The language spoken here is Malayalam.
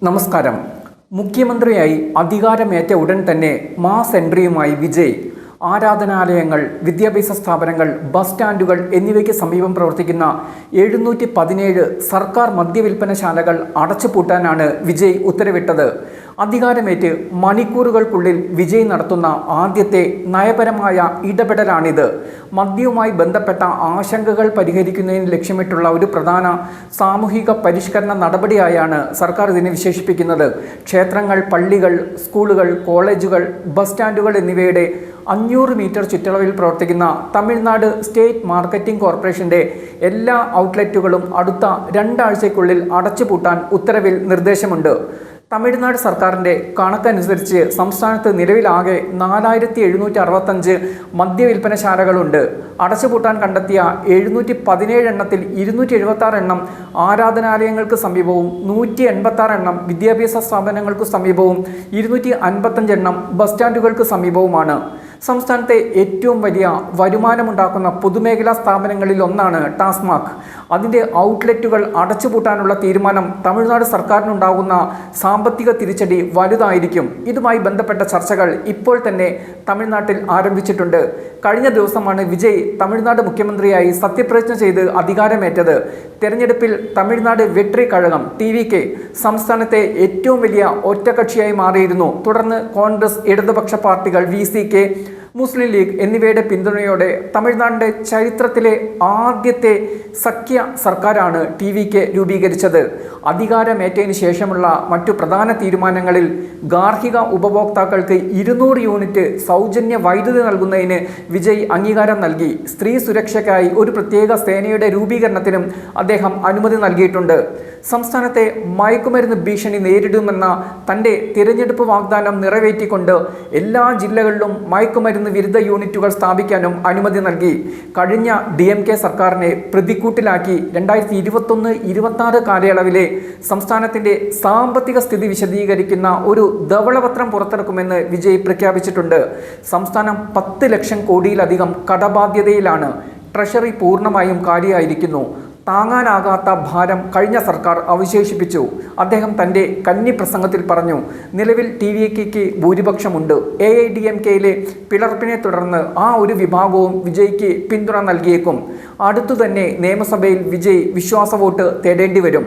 നമസ്കാരം. മുഖ്യമന്ത്രിയായി അധികാരമേറ്റ ഉടൻ തന്നെ മാസ് എൻട്രിയുമായി വിജയ് ആരാധനാലയങ്ങൾ, വിദ്യാഭ്യാസ സ്ഥാപനങ്ങൾ, ബസ് സ്റ്റാൻഡുകൾ എന്നിവയ്ക്ക് സമീപം പ്രവർത്തിക്കുന്ന 717 സർക്കാർ മദ്യവിൽപ്പനശാലകൾ അടച്ചുപൂട്ടാനാണ് വിജയ് ഉത്തരവിട്ടത്. അധികാരമേറ്റ് മണിക്കൂറുകൾക്കുള്ളിൽ വിജയ് നടത്തുന്ന ആദ്യത്തെ നയപരമായ ഇടപെടലാണിത്. മദ്യവുമായി ബന്ധപ്പെട്ട ആശങ്കകൾ പരിഹരിക്കുന്നതിന് ലക്ഷ്യമിട്ടുള്ള ഒരു പ്രധാന സാമൂഹിക പരിഷ്കരണ നടപടിയായാണ് സർക്കാർ ഇതിനെ വിശേഷിപ്പിക്കുന്നത്. ക്ഷേത്രങ്ങൾ, പള്ളികൾ, സ്കൂളുകൾ, കോളേജുകൾ, ബസ് സ്റ്റാൻഡുകൾ എന്നിവയുടെ 500 മീറ്റർ ചുറ്റളവിൽ പ്രവർത്തിക്കുന്ന തമിഴ്നാട് സ്റ്റേറ്റ് മാർക്കറ്റിംഗ് കോർപ്പറേഷന്റെ എല്ലാ ഔട്ട്ലെറ്റുകളും അടുത്ത 2 ആഴ്ചയ്ക്കുള്ളിൽ അടച്ചുപൂട്ടാൻ ഉത്തരവിൽ നിർദ്ദേശമുണ്ട്. തമിഴ്നാട് സർക്കാരിൻ്റെ കണക്കനുസരിച്ച് സംസ്ഥാനത്ത് നിലവിലാകെ 4765 മദ്യവിൽപ്പനശാലകളുണ്ട്. അടച്ചുപൂട്ടാൻ കണ്ടെത്തിയ 717 എണ്ണത്തിൽ 276 എണ്ണം ആരാധനാലയങ്ങൾക്ക് സമീപവും 186 എണ്ണം വിദ്യാഭ്യാസ സ്ഥാപനങ്ങൾക്ക് സമീപവും 255 എണ്ണം ബസ് സ്റ്റാൻഡുകൾക്ക് സമീപവുമാണ്. സംസ്ഥാനത്തെ ഏറ്റവും വലിയ വരുമാനമുണ്ടാക്കുന്ന പൊതുമേഖലാ സ്ഥാപനങ്ങളിൽ ഒന്നാണ് ടാസ്മാക്. അതിൻ്റെ ഔട്ട്ലെറ്റുകൾ അടച്ചുപൂട്ടാനുള്ള തീരുമാനം തമിഴ്നാട് സർക്കാരിനുണ്ടാകുന്ന സാമ്പത്തിക തിരിച്ചടി വലുതായിരിക്കും. ഇതുമായി ബന്ധപ്പെട്ട ചർച്ചകൾ ഇപ്പോൾ തന്നെ തമിഴ്നാട്ടിൽ ആരംഭിച്ചിട്ടുണ്ട്. കഴിഞ്ഞ ദിവസമാണ് വിജയ് തമിഴ്നാട് മുഖ്യമന്ത്രിയായി സത്യപ്രതിജ്ഞ ചെയ്ത് അധികാരമേറ്റത്. തെരഞ്ഞെടുപ്പിൽ തമിഴ്നാട് വെട്രി കഴകം TVK സംസ്ഥാനത്തെ ഏറ്റവും വലിയ ഒറ്റകക്ഷിയായി മാറിയിരുന്നു. തുടർന്ന് കോൺഗ്രസ്, ഇടതുപക്ഷ പാർട്ടികൾ, VCK, മുസ്ലിം ലീഗ് എന്നിവയുടെ പിന്തുണയോടെ തമിഴ്നാടിൻ്റെ ചരിത്രത്തിലെ ആദ്യത്തെ സഖ്യ സർക്കാരാണ് TVK രൂപീകരിച്ചത്. അധികാരമേറ്റതിന് ശേഷമുള്ള മറ്റു പ്രധാന തീരുമാനങ്ങളിൽ ഗാർഹിക ഉപഭോക്താക്കൾക്ക് 200 യൂണിറ്റ് സൗജന്യ വൈദ്യുതി നൽകുന്നതിന് വിജയ് അംഗീകാരം നൽകി. സ്ത്രീ സുരക്ഷയ്ക്കായി ഒരു പ്രത്യേക സേനയുടെ രൂപീകരണത്തിനും അദ്ദേഹം അനുമതി നൽകിയിട്ടുണ്ട്. സംസ്ഥാനത്തെ മയക്കുമരുന്ന് ഭീഷണി നേരിടുമെന്ന തൻ്റെ തിരഞ്ഞെടുപ്പ് വാഗ്ദാനം നിറവേറ്റിക്കൊണ്ട് എല്ലാ ജില്ലകളിലും മയക്കുമരുന്ന് വിരുദ്ധ യൂണിറ്റുകൾ സ്ഥാപിക്കാനും അനുമതി നൽകി. കഴിഞ്ഞ DMK സർക്കാരിനെ പ്രതിക്കൂട്ടിലാക്കി 2021-26 കാലയളവിലെ സംസ്ഥാനത്തിൻ്റെ സാമ്പത്തിക സ്ഥിതി വിശദീകരിക്കുന്ന ഒരു ധവളപത്രം പുറത്തിറക്കുമെന്ന് വിജയ് പ്രഖ്യാപിച്ചിട്ടുണ്ട്. സംസ്ഥാനം 10 ലക്ഷം കോടിയിലധികം കടബാധ്യതയിലാണ്. ട്രഷറി പൂർണ്ണമായും കാലിയായിരിക്കുന്നു. താങ്ങാനാകാത്ത ഭാരം കഴിഞ്ഞ സർക്കാർ അവശേഷിപ്പിച്ചു. അദ്ദേഹം തൻ്റെ കന്നി പ്രസംഗത്തിൽ പറഞ്ഞു. നിലവിൽ TVKയ്ക്ക് ഭൂരിപക്ഷമുണ്ട്. AIADMKയിലെ പിളർപ്പിനെ തുടർന്ന് ആ ഒരു വിഭാഗവും വിജയ്ക്ക് പിന്തുണ നൽകിയേക്കും. അടുത്തു തന്നെ നിയമസഭയിൽ വിജയ് വിശ്വാസ വോട്ട് തേടേണ്ടി വരും.